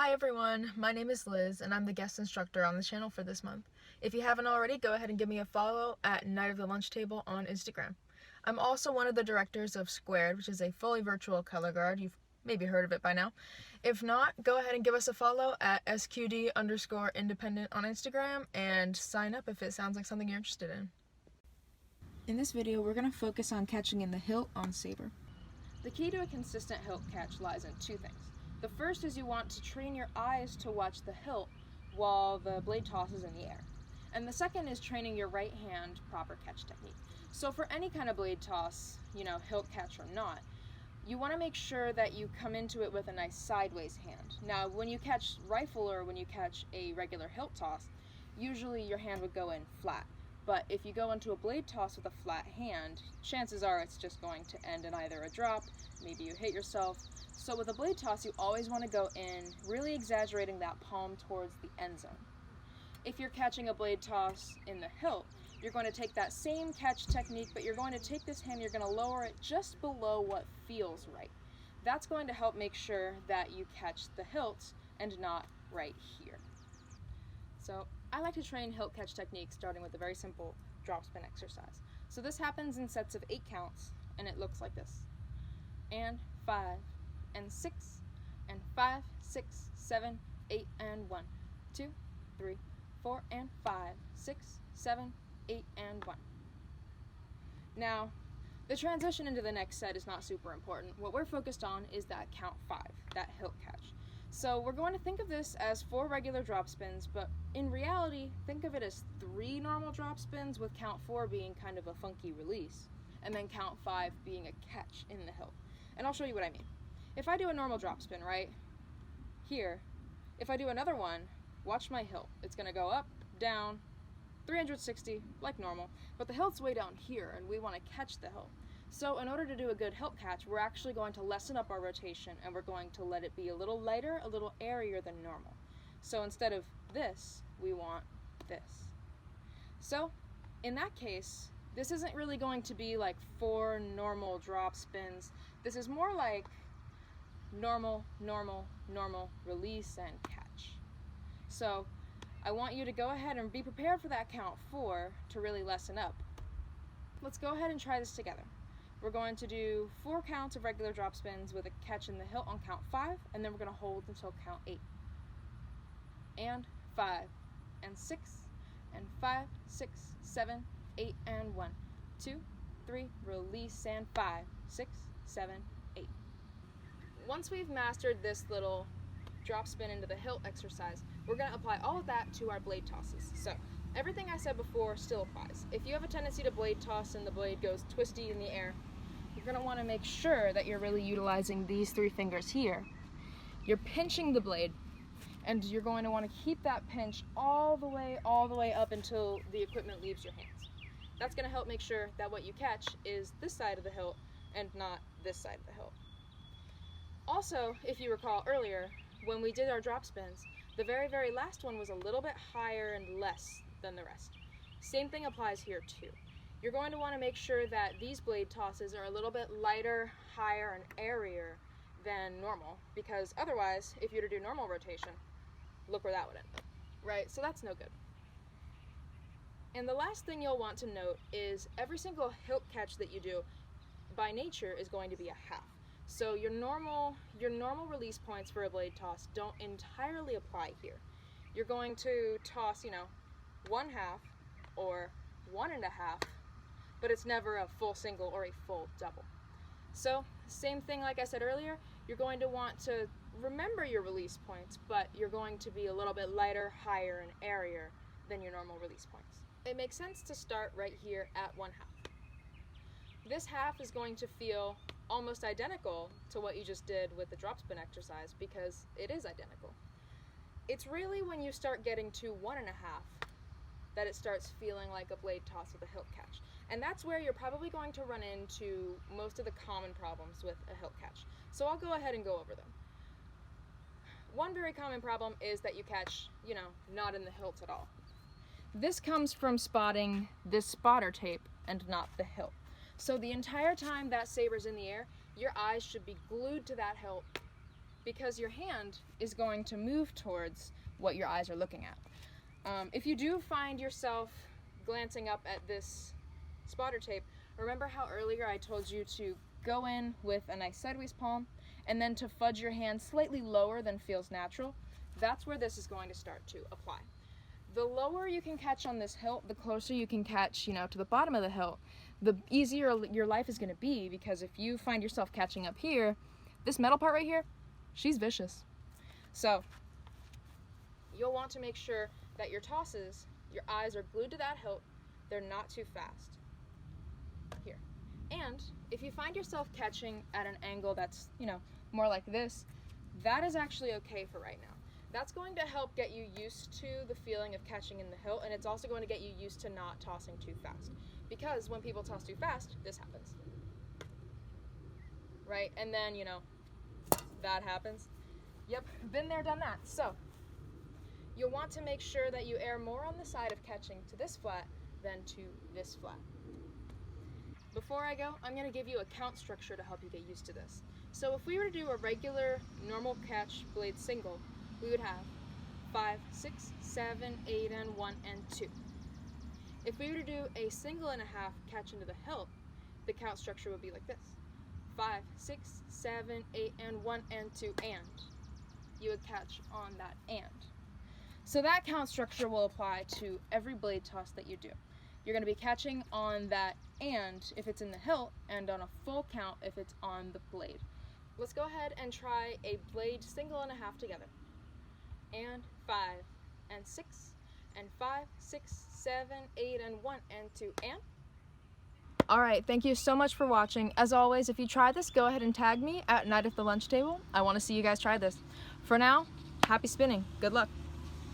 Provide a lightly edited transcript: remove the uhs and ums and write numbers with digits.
Hi everyone, my name is Liz and I'm the guest instructor on the channel for this month. If you haven't already, go ahead and give me a follow at Night of the Lunch Table on Instagram. I'm also one of the directors of Squared, which is a fully virtual color guard. You've maybe heard of it by now. If not, go ahead and give us a follow at SQD_independent on Instagram and sign up if it sounds like something you're interested in. In this video, we're going to focus on catching in the hilt on Saber. The key to a consistent hilt catch lies in two things. The first is you want to train your eyes to watch the hilt while the blade toss is in the air. And the second is training your right hand proper catch technique. So for any kind of blade toss, hilt catch or not, you want to make sure that you come into it with a nice sideways hand. Now, when you catch rifle or when you catch a regular hilt toss, usually your hand would go in flat. But if you go into a blade toss with a flat hand, chances are it's just going to end in either a drop, maybe you hit yourself. So with a blade toss, you always want to go in, really exaggerating that palm towards the end zone. If you're catching a blade toss in the hilt, you're going to take that same catch technique, but you're going to take this hand, you're going to lower it just below what feels right. That's going to help make sure that you catch the hilt and not right here. So I like to train hilt catch techniques starting with a very simple drop spin exercise. So this happens in sets of 8 counts, and it looks like this. And 5, and 6, and 5, 6, 7, 8, and 1, 2, 3, 4, and 5, 6, 7, 8, and 1. Now, the transition into the next set is not super important. What we're focused on is that count 5, that hilt catch. So we're going to think of this as 4 regular drop spins, but in reality, think of it as 3 normal drop spins with count 4 being kind of a funky release, and then count 5 being a catch in the hilt. And I'll show you what I mean. If I do a normal drop spin right here, if I do another one, watch my hilt. It's going to go up, down, 360 like normal, but the hilt's way down here and we want to catch the hilt. So in order to do a good hilt catch, we're actually going to lessen up our rotation and we're going to let it be a little lighter, a little airier than normal. So instead of this, we want this. So in that case, this isn't really going to be like 4 normal drop spins. This is more like normal, normal, normal, release, and catch. So I want you to go ahead and be prepared for that count 4 to really lessen up. Let's go ahead and try this together. We're going to do 4 counts of regular drop spins with a catch in the hilt on count 5, and then we're going to hold until count 8. And 5, and 6, and 5, 6, 7, 8, and 1, 2, 3, release, and 5, 6, 7, 8. Once we've mastered this little drop spin into the hilt exercise, we're going to apply all of that to our blade tosses. So everything I said before still applies. If you have a tendency to blade toss and the blade goes twisty in the air, you're going to want to make sure that you're really utilizing these 3 fingers here. You're pinching the blade, and you're going to want to keep that pinch all the way up until the equipment leaves your hands. That's going to help make sure that what you catch is this side of the hilt and not this side of the hilt. Also, if you recall earlier, when we did our drop spins, the very last one was a little bit higher and less than the rest. Same thing applies here too. You're going to want to make sure that these blade tosses are a little bit lighter, higher, and airier than normal, because otherwise, if you were to do normal rotation, look where that would end up, right? So that's no good. And the last thing you'll want to note is every single hilt catch that you do, by nature, is going to be a half. So your normal release points for a blade toss don't entirely apply here. You're going to toss, 1/2 or 1.5, but it's never a full single or a full double. So same thing like I said earlier, you're going to want to remember your release points, but you're going to be a little bit lighter, higher, and airier than your normal release points. It makes sense to start right here at 1/2. This half is going to feel almost identical to what you just did with the drop spin exercise because it is identical. It's really when you start getting to 1.5 that it starts feeling like a blade toss with a hilt catch. And that's where you're probably going to run into most of the common problems with a hilt catch. So I'll go ahead and go over them. One very common problem is that you catch, not in the hilt at all. This comes from spotting this spotter tape and not the hilt. So the entire time that saber's in the air, your eyes should be glued to that hilt because your hand is going to move towards what your eyes are looking at. If you do find yourself glancing up at this spotter tape, remember how earlier I told you to go in with a nice sideways palm and then to fudge your hand slightly lower than feels natural? That's where this is going to start to apply. The lower you can catch on this hilt, the closer you can catch, to the bottom of the hilt, the easier your life is going to be, because if you find yourself catching up here, this metal part right here, she's vicious. So you'll want to make sure that your tosses, your eyes are glued to that hilt, they're not too fast. Here. And if you find yourself catching at an angle that's, more like this, that is actually okay for right now. That's going to help get you used to the feeling of catching in the hilt, and it's also going to get you used to not tossing too fast. Because when people toss too fast, this happens. Right? And then, that happens. Yep, been there, done that. So, you'll want to make sure that you err more on the side of catching to this flat than to this flat. Before I go, I'm going to give you a count structure to help you get used to this. So if we were to do a regular, normal catch blade single, we would have 5, 6, 7, 8, and 1, and 2. If we were to do a single and a half catch into the hilt, the count structure would be like this. 5, 6, 7, 8, and 1, and 2, and. You would catch on that and. So that count structure will apply to every blade toss that you do. You're going to be catching on that and if it's in the hilt, and on a full count if it's on the blade. Let's go ahead and try a blade single and a half together. And 5, and 6, and 5, 6, 7, 8, and 1, and 2, and. Alright, thank you so much for watching. As always, if you try this, go ahead and tag me at Night at the Lunch Table. I want to see you guys try this. For now, happy spinning. Good luck.